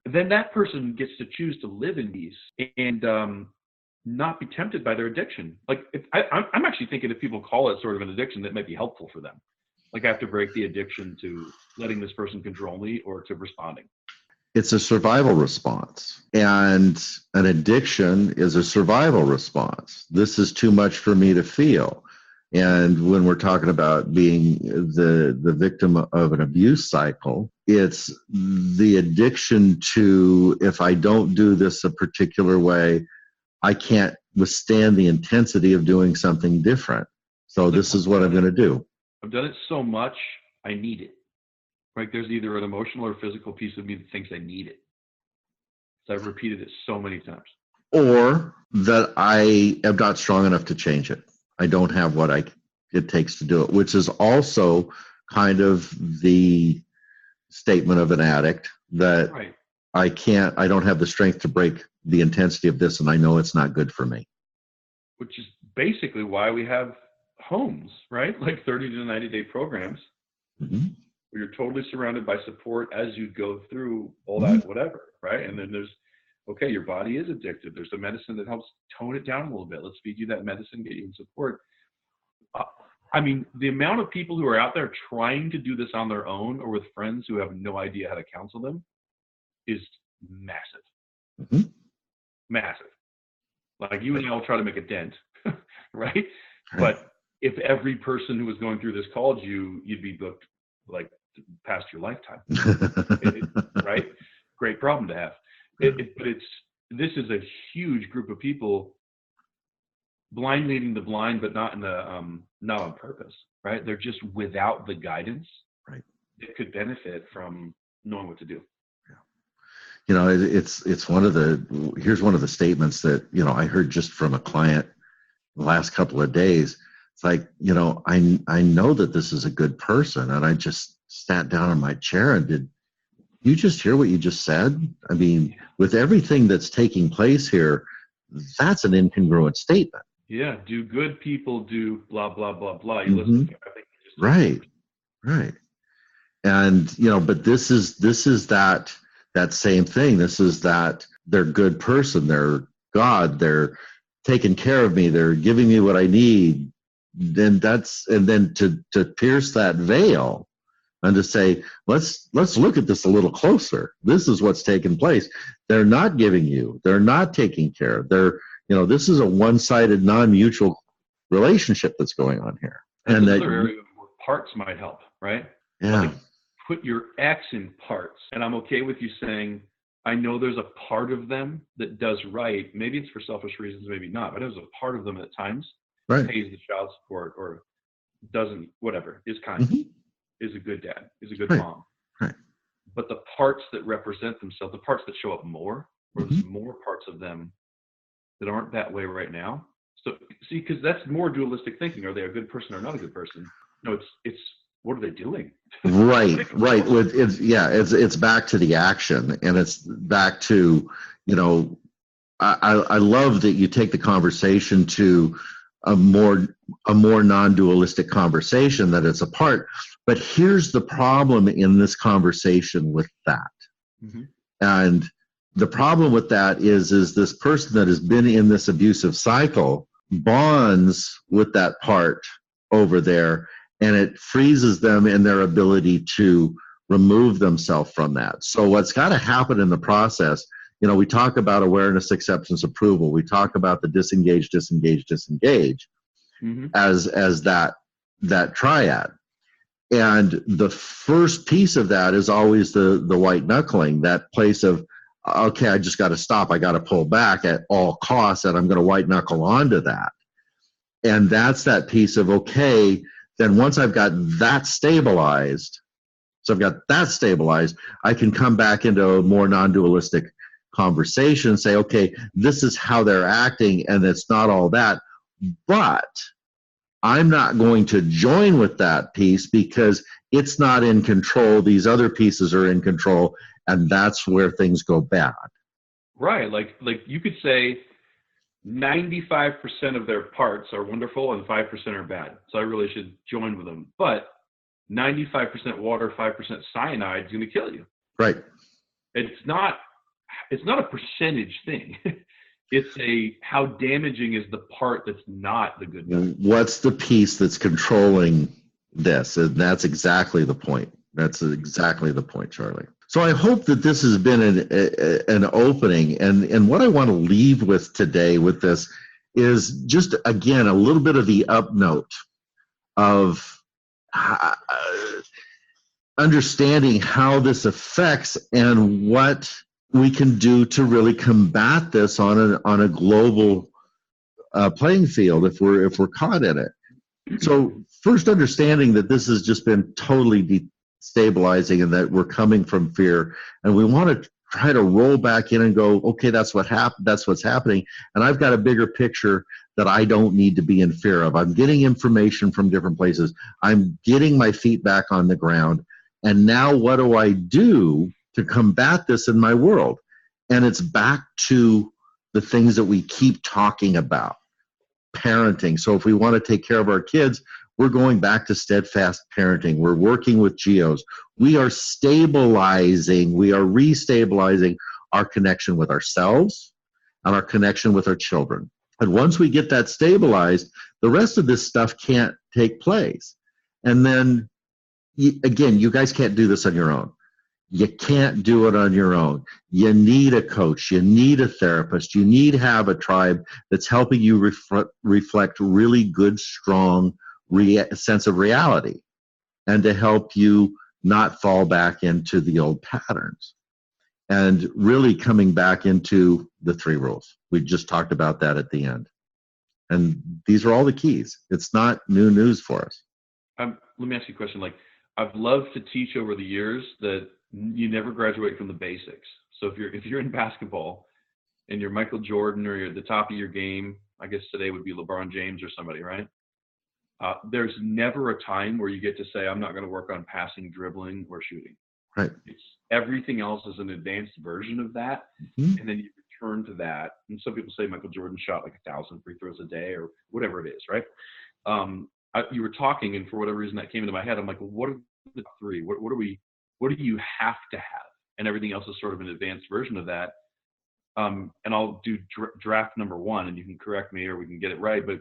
Then that person gets to choose to live in these and not be tempted by their addiction. I'm actually thinking if people call it sort of an addiction, that might be helpful for them. I have to break the addiction to letting this person control me or to responding. It's a survival response, and an addiction is a survival response. This is too much for me to feel. And when we're talking about being the victim of an abuse cycle, it's the addiction to, if I don't do this a particular way, I can't withstand the intensity of doing something different. So this is what I'm going to do. I've done it so much, I need it. Right? There's either an emotional or physical piece of me that thinks I need it. So I've repeated it so many times. Or that I am not strong enough to change it. I don't have what it takes to do it, which is also kind of the statement of an addict that right. I don't have the strength to break the intensity of this, and I know it's not good for me. Which is basically why we have homes, right? Like 30 to 90-day programs Mm-hmm. where you're totally surrounded by support as you go through all Mm-hmm. that, whatever, right? And then there's, okay, your body is addicted. There's a medicine that helps tone it down a little bit. Let's feed you that medicine, get you in support. I mean, the amount of people who are out there trying to do this on their own or with friends who have no idea how to counsel them is massive. Mm-hmm. Massive. Like you and I will try to make a dent, right? But if every person who was going through this called you, you'd be booked like past your lifetime, right? Great problem to have. This is a huge group of people blind leading the blind, but not in not on purpose, right? They're just without the guidance, right? It could benefit from knowing what to do. You know, it's one of the statements that, you know, I heard just from a client the last couple of days. It's like, you know, I know that this is a good person, and I just sat down in my chair and did you just hear what you just said? I mean, with everything that's taking place here, that's an incongruent statement. Yeah, do good people do blah blah blah blah. You Mm-hmm. listen to, I think you just right. And you know, but this is that same thing. This is that they're a good person, they're God, they're taking care of me, they're giving me what I need. And then to pierce that veil and to say, let's look at this a little closer. This is what's taking place. They're not giving you, they're not taking care. This is a one-sided, non-mutual relationship that's going on here. That's another area where parts might help, right? Yeah. Like put your X in parts. And I'm okay with you saying, I know there's a part of them that does right. Maybe it's for selfish reasons, maybe not. But there's a part of them at times pays the child support or doesn't, whatever, is kind, Mm-hmm. is a good dad, is a good Right. mom. Right. But the parts that represent themselves, the parts that show up more, or there's more parts of them that aren't that way right now. So see, because that's more dualistic thinking. Are they a good person or not a good person? No, it's what are they doing? Right. It's back to the action, and it's back to, you know, I love that you take the conversation to a more non-dualistic conversation, that it's a part. But here's the problem in this conversation with that. Mm-hmm. And the problem with that is this person that has been in this abusive cycle bonds with that part over there, and it freezes them in their ability to remove themselves from that. So what's got to happen in the process, you know, we talk about awareness, acceptance, approval. We talk about the disengage Mm-hmm. as that triad. And the first piece of that is always the white knuckling, that place of, okay, I just got to stop. I got to pull back at all costs, and I'm going to white knuckle onto that. And that's that piece of, okay, then once I've got that stabilized, I can come back into a more non-dualistic conversation and say, okay, this is how they're acting, and it's not all that. But I'm not going to join with that piece because it's not in control. These other pieces are in control, and that's where things go bad. Right. Like you could say 95% of their parts are wonderful and 5% are bad. So I really should join with them. But 95% water, 5% cyanide is going to kill you. Right. It's not a percentage thing. It's how damaging is the part that's not the good guy. What's the piece that's controlling this? And that's exactly the point. That's exactly the point, Charlie. So I hope that this has been an opening. And what I want to leave with today with this is just, again, a little bit of the up note of understanding how this affects and what we can do to really combat this on a global playing field if we're caught in it. So first, understanding that this has just been totally destabilizing, and that we're coming from fear, and we want to try to roll back in and go, okay, that's what happened. That's what's happening, and I've got a bigger picture that I don't need to be in fear of. I'm getting information from different places. I'm getting my feet back on the ground, and now what do I do to combat this in my world? And it's back to the things that we keep talking about. Parenting. So if we want to take care of our kids, we're going back to steadfast parenting. We're working with geos. We are stabilizing, we are restabilizing our connection with ourselves and our connection with our children. And once we get that stabilized, the rest of this stuff can't take place. And then, again, you guys can't do this on your own. You can't do it on your own. You need a coach. You need a therapist. You need to have a tribe that's helping you reflect really good, strong sense of reality, and to help you not fall back into the old patterns. And really coming back into the 3 rules. We just talked about that at the end. And these are all the keys. It's not new news for us. Let me ask you a question. Like, I've loved to teach over the years that you never graduate from the basics. So if you're in basketball and you're Michael Jordan or you're at the top of your game, I guess today would be LeBron James or somebody, right? There's never a time where you get to say, I'm not going to work on passing, dribbling, or shooting. Right. Everything else is an advanced version of that. Mm-hmm. And then you return to that. And some people say Michael Jordan shot like 1,000 free throws a day or whatever it is, right? You were talking, and for whatever reason that came into my head, I'm like, well, what are the 3? What do you have to have? And everything else is sort of an advanced version of that. And I'll do draft number 1, and you can correct me or we can get it right. But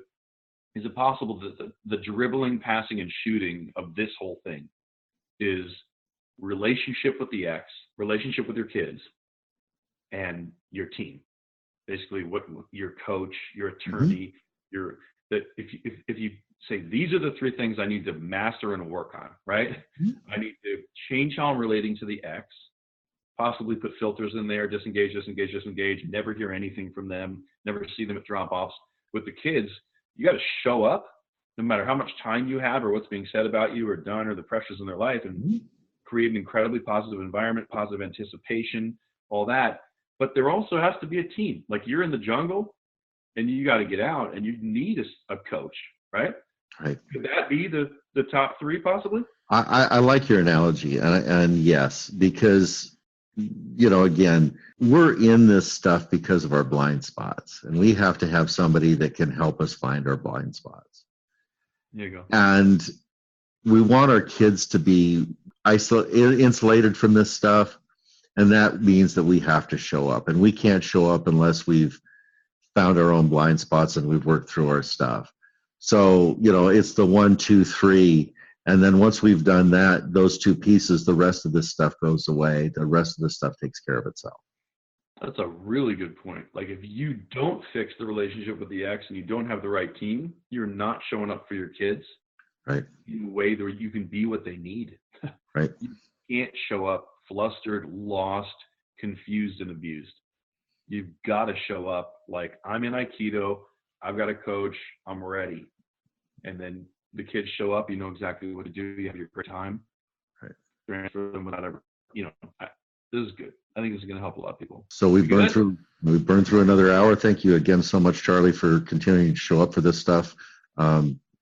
is it possible that the dribbling, passing, and shooting of this whole thing is relationship with the ex, relationship with your kids, and your team? Basically, what your coach, your attorney, if you say these are the 3 things I need to master and work on, right? Mm-hmm. I need to change how I'm relating to the ex, possibly put filters in there, disengage, never hear anything from them, never see them at drop-offs. With the kids, you got to show up no matter how much time you have or what's being said about you or done or the pressures in their life, and create an incredibly positive environment, positive anticipation, all that. But there also has to be a team. Like, you're in the jungle and you got to get out, and you need a coach, right? Right. Could that be the top 3 possibly? I like your analogy, and yes, because, again, we're in this stuff because of our blind spots, and we have to have somebody that can help us find our blind spots. There you go. And we want our kids to be insulated from this stuff, and that means that we have to show up, and we can't show up unless we've found our own blind spots and we've worked through our stuff. So, it's the 1, 2, 3. And then once we've done that, those 2 pieces, the rest of this stuff goes away. The rest of the stuff takes care of itself. That's a really good point. Like, if you don't fix the relationship with the ex and you don't have the right team, you're not showing up for your kids. Right. In a way that you can be what they need. Right. You can't show up flustered, lost, confused, and abused. You've got to show up like, I'm in Aikido, I've got a coach, I'm ready. And then the kids show up, you know exactly what to do, you have your great time. Right. Transfer them without ever, this is good. I think this is going to help a lot of people. So we've burned through another hour. Thank you again so much, Charlie, for continuing to show up for this stuff.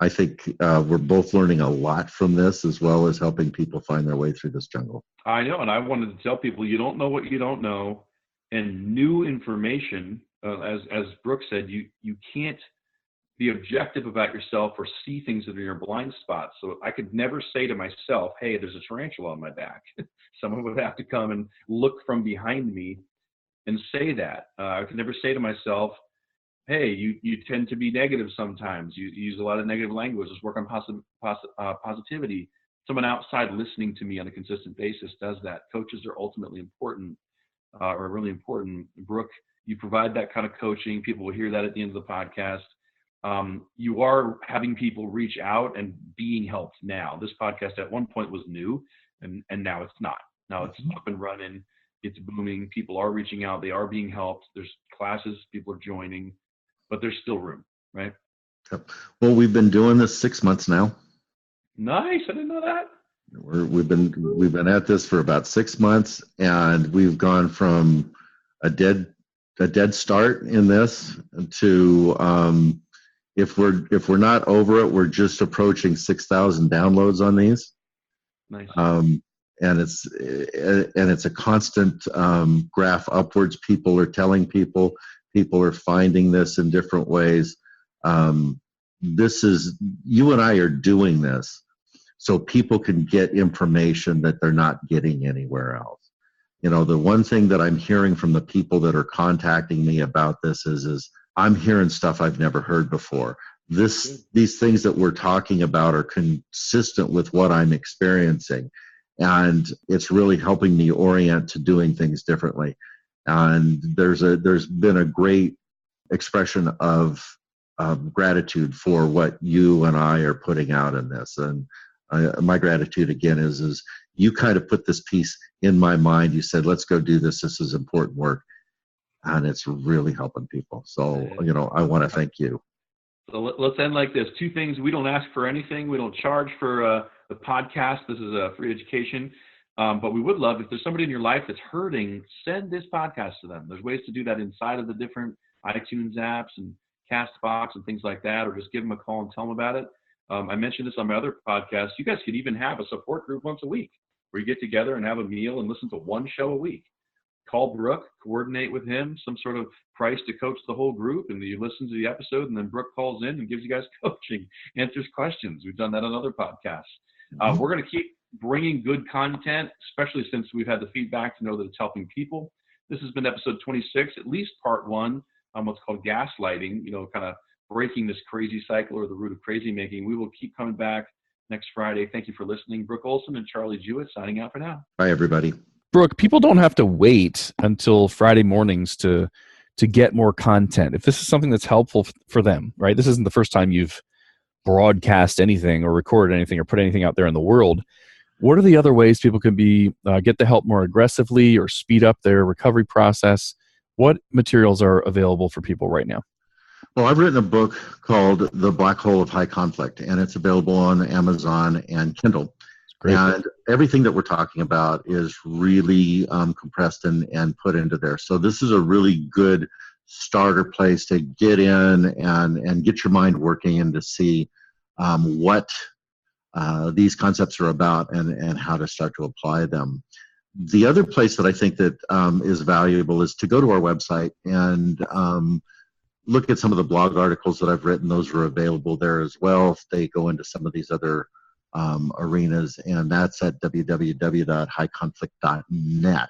I think we're both learning a lot from this, as well as helping people find their way through this jungle. I know, and I wanted to tell people, you don't know what you don't know, and new information, as Brooke said, you can't be objective about yourself or see things that are your blind spots. So I could never say to myself, hey, there's a tarantula on my back. Someone would have to come and look from behind me and say that. I could never say to myself, hey, you tend to be negative sometimes. You use a lot of negative language. Let's work on positivity. Someone outside listening to me on a consistent basis does that. Coaches are ultimately important, or really important. Brooke, you provide that kind of coaching. People will hear that at the end of the podcast. You are having people reach out and being helped now. This podcast at one point was new, and now it's not. Now it's up and running. It's booming. People are reaching out. They are being helped. There's classes. People are joining. But there's still room, right? Well, we've been doing this 6 months now. Nice. I didn't know that. We've been at this for about 6 months, and we've gone from a dead start in this to if we're not over it, we're just approaching 6,000 downloads on these. Nice. And it's a constant graph upwards. People are telling people. People are finding this in different ways. This is, you and I are doing this so people can get information that they're not getting anywhere else. You know, the one thing that I'm hearing from the people that are contacting me about this is I'm hearing stuff I've never heard before. These things that we're talking about are consistent with what I'm experiencing, and it's really helping me orient to doing things differently. And there's been a great expression of gratitude for what you and I are putting out in this. And my gratitude again is you kind of put this piece in my mind. You said, let's go do this. This is important work. And it's really helping people. So, you know, I want to thank you. So let's end like this. Two things. We don't ask for anything. We don't charge for the podcast. This is a free education. But we would love, if there's somebody in your life that's hurting, send this podcast to them. There's ways to do that inside of the different iTunes apps and Castbox and things like that, or just give them a call and tell them about it. I mentioned this on my other podcast. You guys could even have a support group once a week where you get together and have a meal and listen to one show a week. Call Brook, coordinate with him, some sort of price to coach the whole group, and you listen to the episode, and then Brook calls in and gives you guys coaching, answers questions. We've done that on other podcasts. We're going to keep bringing good content, especially since we've had the feedback to know that it's helping people. This has been episode 26, at least part one, on what's called gaslighting, you know, kind of breaking this crazy cycle or the root of crazy making. We will keep coming back next Friday. Thank you for listening. Brook Olson and Charlie Jewett signing out for now. Bye, everybody. Brook, people don't have to wait until Friday mornings to get more content. If this is something that's helpful for them, right? This isn't the first time you've broadcast anything or recorded anything or put anything out there in the world. What are the other ways people can get the help more aggressively or speed up their recovery process? What materials are available for people right now? Well, I've written a book called The Black Hole of High Conflict, and it's available on Amazon and Kindle. Great. And everything that we're talking about is really compressed and put into there. So this is a really good starter place to get in and get your mind working and to see what these concepts are about and how to start to apply them. The other place that I think that is valuable is to go to our website and look at some of the blog articles that I've written. Those are available there as well. They go into some of these other arenas, and that's at www.highconflict.net.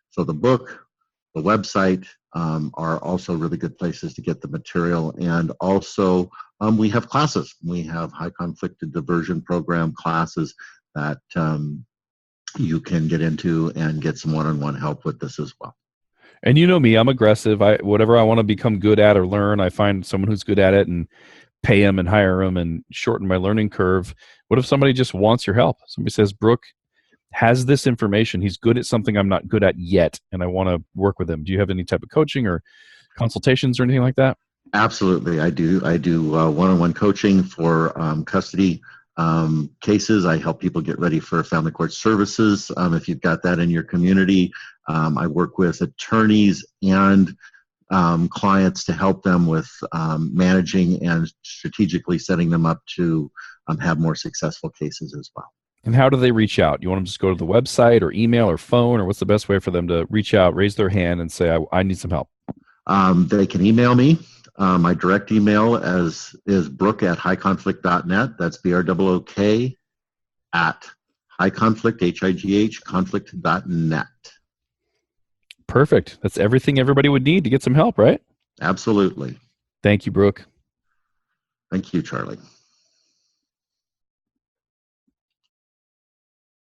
So the book, the website are also really good places to get the material. And also we have classes. We have high conflict diversion program classes that you can get into and get some one-on-one help with this as well. And you know me, I'm aggressive. Whatever I want to become good at or learn, I find someone who's good at it and pay them and hire them and shorten my learning curve. What if somebody just wants your help? Somebody says, Brook has this information. He's good at something I'm not good at yet, and I want to work with him. Do you have any type of coaching or consultations or anything like that? Absolutely. I do one-on-one coaching for custody cases. I help people get ready for family court services. If you've got that in your community, I work with attorneys and clients to help them with managing and strategically setting them up to have more successful cases as well. And how do they reach out? You want them to just go to the website or email or phone, or what's the best way for them to reach out, raise their hand, and say, I need some help? They can email me. My direct email is brook@highconflict.net. That's BROOK at highconflict, conflict.net. Perfect. That's everything everybody would need to get some help, right? Absolutely. Thank you, Brook. Thank you, Charlie.